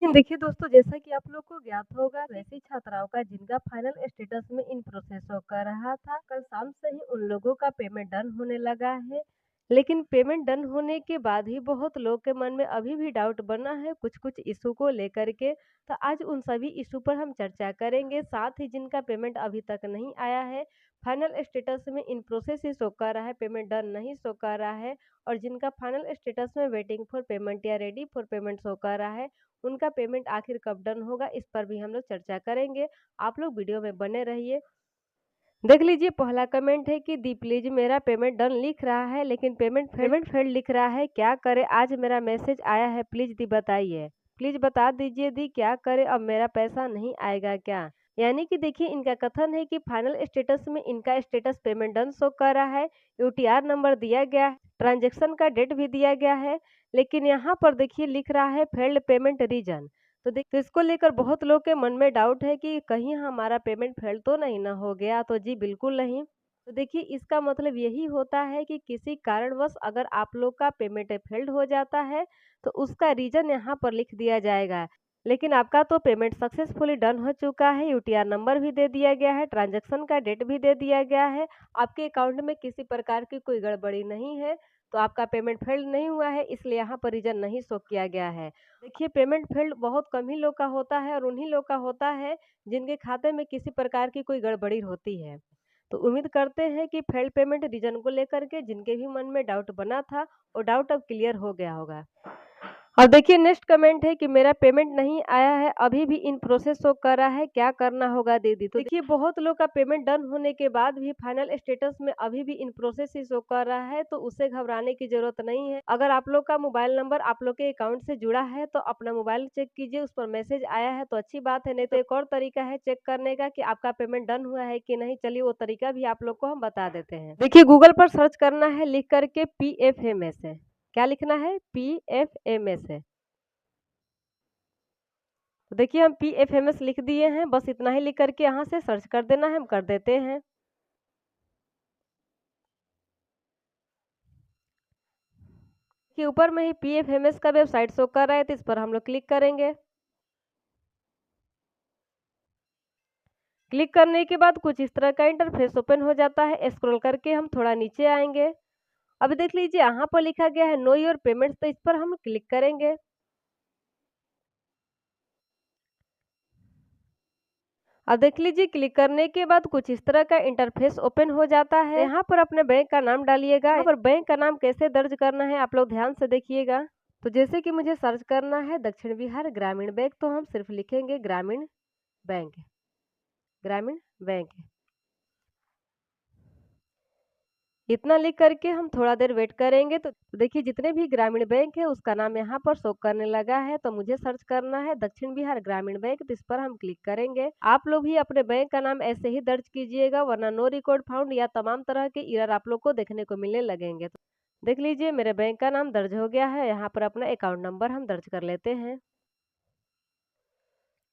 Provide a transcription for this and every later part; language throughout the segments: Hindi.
देखिए दोस्तों, जैसा कि आप लोग को ज्ञात होगा, वैसी छात्राओं का जिनका फाइनल स्टेटस में इन प्रोसेस शो कर रहा था, कल शाम से ही उन लोगों का पेमेंट डन होने लगा है। लेकिन पेमेंट डन होने के बाद ही बहुत लोग के मन में अभी भी डाउट बना है कुछ-कुछ इश्यू को लेकर के। तो आज उन सभी इश्यू पर हम चर्चा करेंगे। साथ ही जिनका पेमेंट अभी तक नहीं आया है, फाइनल स्टेटस में इन प्रोसेस ही शो कर रहा है, पेमेंट डन नहीं शो कर रहा है, और जिनका फाइनल स्टेटस में वेटिंग फॉर पेमेंट या रेडी फॉर पेमेंट शो कर रहा है, उनका पेमेंट आखिर कब डन होगा, इस पर भी हम लोग चर्चा करेंगे। आप लोग वीडियो में बने रहिए। देख लीजिए, पहला कमेंट है कि दी प्लीज मेरा पेमेंट डन लिख रहा है लेकिन पेमेंट फेल्ड लिख रहा है, क्या करे? आज मेरा मैसेज आया है, प्लीज दी बताइए। प्लीज बता दीजिए दी, क्या करे? अब मेरा पैसा नहीं आएगा क्या? यानी कि देखिए, इनका कथन है कि फाइनल स्टेटस में इनका स्टेटस पेमेंट डन शो कर रहा है, यूटीआर नंबर दिया गया है, ट्रांजैक्शन का डेट भी दिया गया है, लेकिन यहाँ पर देखिए लिख रहा है फेल्ड पेमेंट रीजन। तो इसको लेकर बहुत लोग के मन में डाउट है कि कहीं हमारा पेमेंट फेल तो नहीं ना हो गया। तो जी बिल्कुल नहीं। तो देखिए, इसका मतलब यही होता है कि किसी कारणवश अगर आप लोग का पेमेंट फेल्ड हो जाता है तो उसका रीजन यहाँ पर लिख दिया जाएगा। लेकिन आपका तो पेमेंट सक्सेसफुली डन हो चुका है, यूटीआर नंबर भी दे दिया गया है, ट्रांजैक्शन का डेट भी दे दिया गया है, आपके अकाउंट में किसी प्रकार की कोई गड़बड़ी नहीं है, तो आपका पेमेंट फेल्ड नहीं हुआ है, इसलिए यहाँ पर रीजन नहीं शो किया गया है। देखिए, पेमेंट फेल्ड बहुत कम ही लोग का होता है, और उन्हीं लोग का होता है जिनके खाते में किसी प्रकार की कोई गड़बड़ी होती है। तो उम्मीद करते हैं कि फेल्ड पेमेंट रीजन को लेकर के जिनके भी मन में डाउट बना था, वो डाउट अब क्लियर हो गया होगा। और देखिए, नेक्स्ट कमेंट है कि मेरा पेमेंट नहीं आया है, अभी भी इन प्रोसेस शो कर रहा है, क्या करना होगा दीदी? तो देखिए, बहुत लोग का पेमेंट डन होने के बाद भी फाइनल स्टेटस में अभी भी इन प्रोसेस ही शो कर रहा है, तो उसे घबराने की जरूरत नहीं है। अगर आप लोग का मोबाइल नंबर आप लोग के अकाउंट से जुड़ा है तो अपना मोबाइल चेक कीजिए, उस पर मैसेज आया है तो अच्छी बात है, नहीं तो एक और तरीका है चेक करने का कि आपका पेमेंट डन हुआ है कि नहीं। चलिए, वो तरीका भी आप लोग को हम बता देते हैं। देखिए, गूगल पर सर्च करना है, लिख करके PFMS है। क्या लिखना है? PFMS है। तो देखिए, हम PFMS लिख दिए हैं, बस इतना ही लिख करके यहाँ से सर्च कर देना है, हम कर देते हैं। कि ऊपर में ही PFMS का वेबसाइट शो कर रहा है, तो इस पर हम लोग क्लिक करेंगे। क्लिक करने के बाद कुछ इस तरह का इंटरफेस ओपन हो जाता है। स्क्रॉल करके हम थोड़ा नीचे आएंगे। अब देख लीजिए, यहाँ पर लिखा गया है नो योर पेमेंट्स, तो इस पर हम क्लिक करेंगे। अब देख लीजिए, क्लिक करने के बाद कुछ इस तरह का इंटरफेस ओपन हो जाता है। यहाँ पर अपने बैंक का नाम डालिएगा। यहाँ पर बैंक का नाम कैसे दर्ज करना है आप लोग ध्यान से देखिएगा। तो जैसे कि मुझे सर्च करना है दक्षिण बिहार ग्रामीण बैंक, तो हम सिर्फ लिखेंगे ग्रामीण बैंक। ग्रामीण बैंक इतना लिख करके हम थोड़ा देर वेट करेंगे। तो देखिए, जितने भी ग्रामीण बैंक है उसका नाम यहाँ पर शो करने लगा है। तो मुझे सर्च करना है दक्षिण बिहार ग्रामीण बैंक, तो इस पर हम क्लिक करेंगे। आप लोग भी अपने बैंक का नाम ऐसे ही दर्ज कीजिएगा, वरना नो रिकॉर्ड फाउंड या तमाम तरह के एरर आप लोग को देखने को मिलने लगेंगे। तो देख लीजिए, मेरे बैंक का नाम दर्ज हो गया है। यहाँ पर अपना अकाउंट नंबर हम दर्ज कर लेते हैं।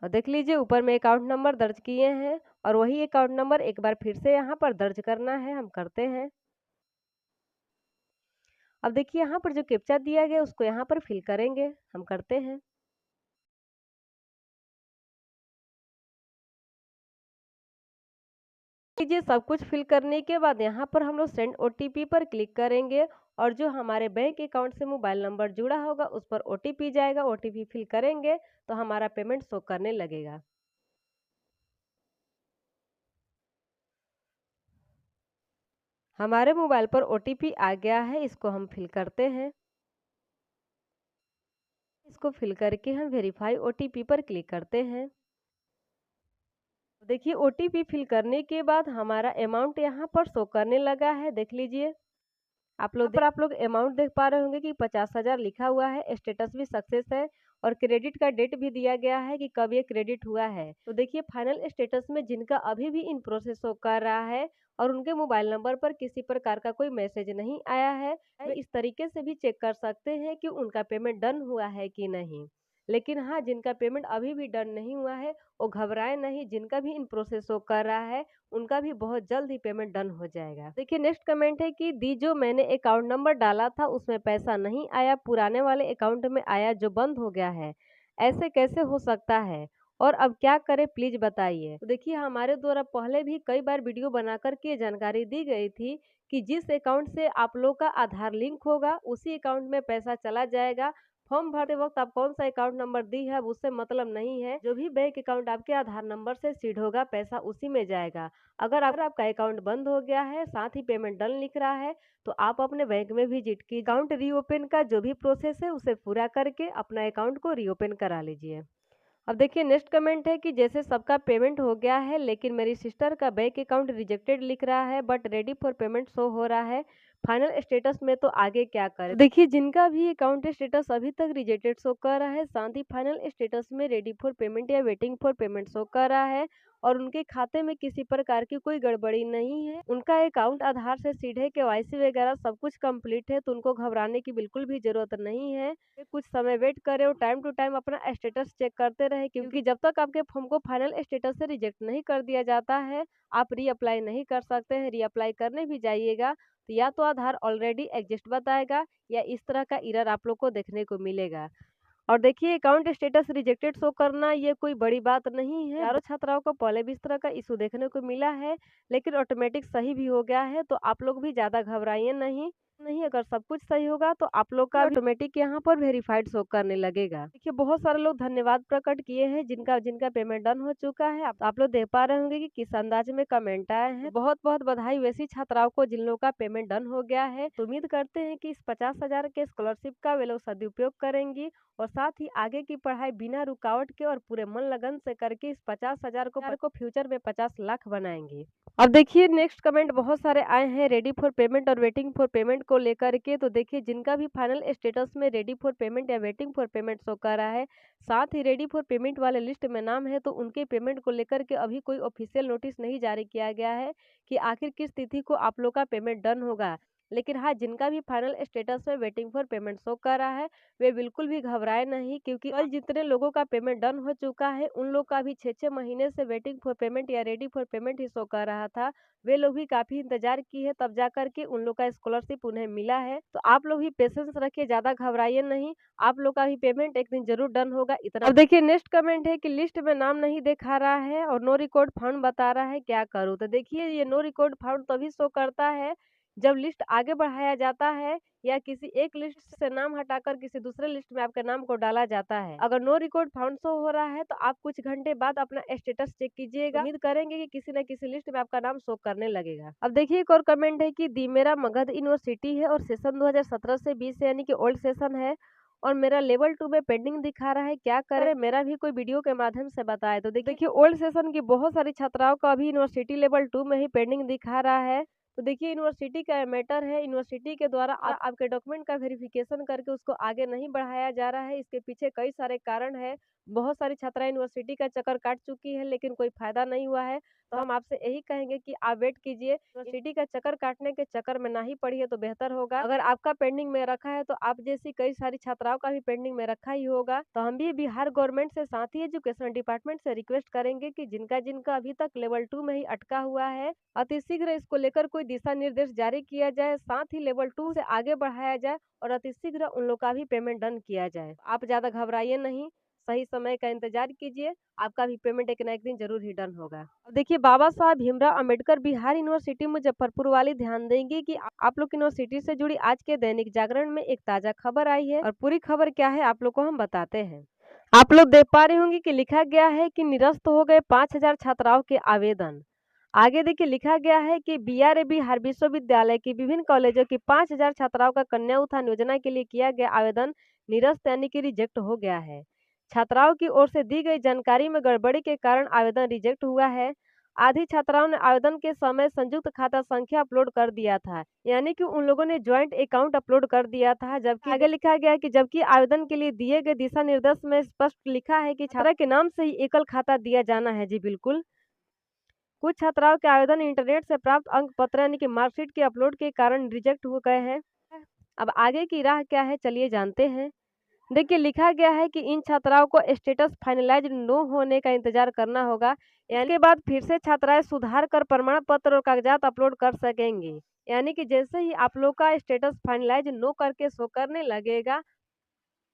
और देख लीजिए, ऊपर में अकाउंट नंबर दर्ज किए हैं, और वही अकाउंट नंबर एक बार फिर से यहाँ पर दर्ज करना है, हम करते हैं। अब देखिए, यहाँ पर जो कैप्चा दिया गया उसको यहाँ पर फिल करेंगे, हम करते हैं। लीजिए, सब कुछ फिल करने के बाद यहाँ पर हम लोग सेंड OTP पर क्लिक करेंगे, और जो हमारे बैंक अकाउंट से मोबाइल नंबर जुड़ा होगा उस पर OTP जाएगा। OTP फिल करेंगे तो हमारा पेमेंट शो करने लगेगा। हमारे मोबाइल पर OTP आ गया है, इसको हम फिल करते हैं। इसको फिल करके हम वेरीफाई OTP पर क्लिक करते हैं। देखिए, OTP फिल करने के बाद हमारा अमाउंट यहाँ पर शो करने लगा है। देख लीजिए, आप लोग अमाउंट देख पा रहे होंगे कि 50,000 लिखा हुआ है। स्टेटस भी सक्सेस है, और क्रेडिट का डेट भी दिया गया है कि कब ये क्रेडिट हुआ है। तो देखिए, फाइनल स्टेटस में जिनका अभी भी इन प्रोसेस शो कर रहा है और उनके मोबाइल नंबर पर किसी प्रकार का कोई मैसेज नहीं आया है, वो इस तरीके से भी चेक कर सकते हैं कि उनका पेमेंट डन हुआ है कि नहीं। लेकिन हाँ, जिनका पेमेंट अभी भी डन नहीं हुआ है वो घबराए नहीं, जिनका भी इन प्रोसेस शो कर रहा है उनका भी बहुत जल्द ही पेमेंट डन हो जाएगा। देखिए, नेक्स्ट कमेंट है कि दी जो मैंने अकाउंट नंबर डाला था उसमें पैसा नहीं आया, पुराने वाले अकाउंट में आया जो बंद हो गया है। ऐसे कैसे हो सकता है और अब क्या करें प्लीज बताइए। तो देखिए हमारे द्वारा पहले भी कई बार वीडियो बना करके ये जानकारी दी गई थी कि जिस अकाउंट से आप लोग का आधार लिंक होगा उसी अकाउंट में पैसा चला जाएगा। फॉर्म भरते वक्त आप कौन सा अकाउंट नंबर दी है अब उससे मतलब नहीं है, जो भी बैंक अकाउंट आपके आधार नंबर से सीड होगा पैसा उसी में जाएगा। अगर आपका अकाउंट बंद हो गया है साथ ही पेमेंट डन लिख रहा है तो आप अपने बैंक में विजिट की अकाउंट रीओपन का जो भी प्रोसेस है उसे पूरा करके अपना अकाउंट को रीओपन करा लीजिए। अब देखिए नेक्स्ट कमेंट है कि जैसे सबका पेमेंट हो गया है लेकिन मेरी सिस्टर का बैंक अकाउंट रिजेक्टेड लिख रहा है but ready for payment show हो रहा है, फाइनल स्टेटस में तो आगे क्या करें। देखिए जिनका भी अकाउंट स्टेटस अभी तक रिजेक्टेड शो कर रहा है साथ ही फाइनल स्टेटस में रेडी फॉर पेमेंट या वेटिंग फॉर पेमेंट शो कर रहा है और उनके खाते में किसी प्रकार की कोई गड़बड़ी नहीं है, उनका अकाउंट आधार से सीधे केवाईसी वगैरह सब कुछ कंप्लीट है तो उनको घबराने की बिल्कुल भी जरूरत नहीं है। कुछ समय वेट करें और टाइम टू टाइम अपना स्टेटस चेक करते रहे क्योंकि जब तक आपके फॉर्म को फाइनल स्टेटस से रिजेक्ट नहीं कर दिया जाता है आप रीअप्लाई नहीं कर सकते हैं। रीअप्लाई करने भी जाइएगा तो या तो आधार ऑलरेडी एग्जिस्ट बताएगा या इस तरह का एरर आप लोग को देखने को मिलेगा। और देखिए अकाउंट स्टेटस रिजेक्टेड शो करना ये कोई बड़ी बात नहीं है, चारों छात्राओं को पहले भी इस तरह का इशू देखने को मिला है लेकिन ऑटोमेटिक सही भी हो गया है तो आप लोग भी ज्यादा घबराइए नहीं। अगर सब कुछ सही होगा तो आप लोग का ऑटोमेटिक यहाँ पर वेरीफाइड शो करने लगेगा। देखिए बहुत सारे लोग धन्यवाद प्रकट किए हैं जिनका जिनका पेमेंट डन हो चुका है। आप लोग देख पा रहे होंगे कि किस अंदाज में कमेंट आए हैं। बहुत बहुत बधाई वैसी छात्राओं को जिन लोगों का पेमेंट डन हो गया है। तो उम्मीद करते हैं कि इस 50,000 के स्कॉलरशिप का वे लोग सदुपयोग करेंगी और साथ ही आगे की पढ़ाई बिना रुकावट के और पूरे मन लगन से करके इस 50,000 को फ्यूचर में 50 लाख बनाएंगे। अब देखिए नेक्स्ट कमेंट बहुत सारे आए हैं रेडी फॉर पेमेंट और वेटिंग फॉर पेमेंट को लेकर के। तो देखिए जिनका भी फाइनल स्टेटस में रेडी फॉर पेमेंट या वेटिंग फॉर पेमेंट शो कर रहा है साथ ही रेडी फॉर पेमेंट वाले लिस्ट में नाम है तो उनके पेमेंट को लेकर के अभी कोई ऑफिशियल नोटिस नहीं जारी किया गया है कि आखिर किस तिथि को आप लोग का पेमेंट डन होगा। लेकिन हाँ जिनका भी फाइनल स्टेटस में वेटिंग फॉर पेमेंट शो कर रहा है वे बिल्कुल भी घबराए नहीं क्योंकि कल जितने लोगों का पेमेंट डन हो चुका है उन लोग का भी 6-6 महीने से वेटिंग फॉर पेमेंट या ready for payment he show कर रहा था। वे लोग भी काफी इंतजार किए है तब जाकर के उन लोग का स्कॉलरशिप उन्हें मिला है। तो आप लोग भी पेशेंस रखिए, ज्यादा घबराइए नहीं, आप लोग का भी पेमेंट एक दिन जरूर डन होगा इतना। अब देखिए नेक्स्ट कमेंट है कि लिस्ट में नाम नहीं दिखा रहा है और नो रिकॉर्ड फाउंड बता रहा है, क्या करूँ। तो देखिए ये नो रिकॉर्ड फाउंड तभी शो करता है जब लिस्ट आगे बढ़ाया जाता है या किसी एक लिस्ट से नाम हटाकर किसी दूसरे लिस्ट में आपके नाम को डाला जाता है। अगर नो रिकॉर्ड फाउंड शो हो रहा है तो आप कुछ घंटे बाद अपना स्टेटस चेक कीजिएगा, उम्मीद करेंगे कि किसी न किसी लिस्ट में आपका नाम शो करने लगेगा। अब देखिए एक और कमेंट है कि दी मेरा मगध यूनिवर्सिटी है और सेशन 2017 से 20 यानी कि ओल्ड सेशन है और मेरा लेवल 2 में पेंडिंग दिखा रहा है, क्या करें। मेरा भी कोई वीडियो के माध्यम से बताए। तो देखिए ओल्ड सेशन की बहुत सारी छात्राओं का अभी यूनिवर्सिटी लेवल 2 में ही पेंडिंग दिखा रहा है। तो देखिए यूनिवर्सिटी का मैटर है, यूनिवर्सिटी के द्वारा आपके डॉक्यूमेंट का वेरिफिकेशन करके उसको आगे नहीं बढ़ाया जा रहा है। इसके पीछे कई सारे कारण है। बहुत सारी छात्राएं यूनिवर्सिटी का चक्कर काट चुकी है लेकिन कोई फायदा नहीं हुआ है। तो हम आपसे यही कहेंगे कि आप वेट कीजिए, यूनिवर्सिटी का चक्कर काटने के चक्कर में ना ही पढ़िए तो बेहतर होगा। अगर आपका पेंडिंग में रखा है तो आप जैसी कई सारी छात्राओं का भी पेंडिंग में रखा ही होगा। तो हम भी बिहार गवर्नमेंट से साथ ही एजुकेशन डिपार्टमेंट से रिक्वेस्ट करेंगे कि जिनका जिनका अभी तक लेवल 2 में ही अटका हुआ है अतिशीघ्र इसको लेकर कोई दिशा निर्देश जारी किया जाए, साथ ही लेवल 2 से आगे बढ़ाया जाए और अतिशीघ्र उन लोग का भी पेमेंट डन किया जाए। आप ज्यादा घबराइए नहीं, सही समय का इंतजार कीजिए, आपका भी पेमेंट एक ना एक दिन जरूर ही डन होगा। अब देखिए बाबा साहब भीमराव अंबेडकर बिहार यूनिवर्सिटी मुजफ्फरपुर वाली ध्यान देंगे कि आप लोग यूनिवर्सिटी से जुड़ी आज के दैनिक जागरण में एक ताजा खबर आई है और पूरी खबर क्या है आप लोग को हम बताते हैं। आप लोग देख पा रहे होंगे कि लिखा गया है कि निरस्त हो गए 5,000 छात्राओं के आवेदन। आगे देखिए लिखा गया है कि बीआरए बिहार विश्वविद्यालय की विभिन्न कॉलेजों की 5,000 छात्राओं का कन्या उत्थान योजना के लिए किया गया आवेदन निरस्त यानी कि रिजेक्ट हो गया है। छात्राओं की ओर से दी गई जानकारी में गड़बड़ी के कारण आवेदन रिजेक्ट हुआ है। आधी छात्राओं ने आवेदन के समय संयुक्त खाता संख्या अपलोड कर दिया था, यानी कि उन लोगों ने ज्वाइंट अकाउंट अपलोड कर दिया था। जबकि आगे लिखा गया है कि जबकि आवेदन के लिए दिए गए दिशा निर्देश में स्पष्ट लिखा है कि छात्रा के नाम से ही एकल खाता दिया जाना है। जी बिल्कुल, कुछ छात्राओं के आवेदन इंटरनेट से प्राप्त अंक पत्र यानी कि मार्कशीट के अपलोड के कारण रिजेक्ट हो गए हैं। अब आगे की राह क्या है चलिए जानते हैं। देखिए लिखा गया है कि इन छात्राओं को स्टेटस फाइनलाइज नो होने का इंतजार करना होगा, यानी के बाद फिर से छात्राएं सुधार कर प्रमाण पत्र और कागजात अपलोड कर सकेंगी। यानी कि जैसे ही आप लोग का स्टेटस फाइनलाइज नो करके शो करने लगेगा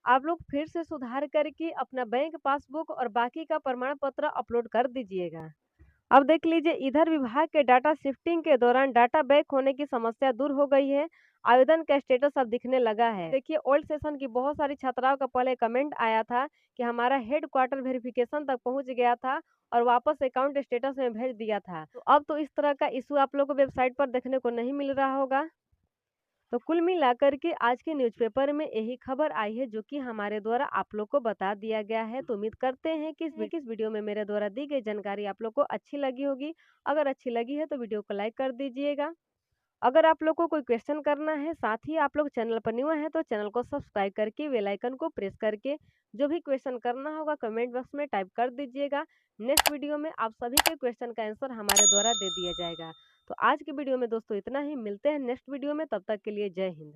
आप लोग फिर से सुधार करके अपना बैंक पासबुक और बाकी का प्रमाण पत्र अपलोड कर दीजिएगा। अब देख लीजिए, इधर विभाग के डाटा शिफ्टिंग के दौरान डाटा बैक होने की समस्या दूर हो गई है। आवेदन का स्टेटस अब दिखने लगा है। देखिए, ओल्ड सेशन की बहुत सारी छात्राओं का पहले कमेंट आया था कि हमारा हेड क्वार्टर वेरिफिकेशन तक पहुंच गया था और वापस अकाउंट स्टेटस में भेज दिया था। तो अब तो इस तरह का इशू आप लोगों को वेबसाइट पर देखने को नहीं मिल रहा होगा। तो कुल मिलाकर के आज के न्यूज़पेपर में यही खबर आई है जो कि हमारे द्वारा आप लोग को बता दिया गया है। तो उम्मीद करते हैं कि इस वीडियो में मेरे द्वारा दी गई जानकारी आप लोग को अच्छी लगी होगी। अगर अच्छी लगी है तो वीडियो को लाइक कर दीजिएगा। अगर आप लोग को कोई क्वेश्चन करना है, साथ ही आप लोग चैनल पर न्यू हैं तो चैनल को सब्सक्राइब करके बेल आइकन को प्रेस करके जो भी क्वेश्चन करना होगा कमेंट बॉक्स में टाइप कर दीजिएगा। नेक्स्ट वीडियो में आप सभी के क्वेश्चन का आंसर हमारे द्वारा दे दिया जाएगा। तो आज की वीडियो में दोस्तों इतना ही, मिलते हैं नेक्स्ट वीडियो में, तब तक के लिए जय हिंद।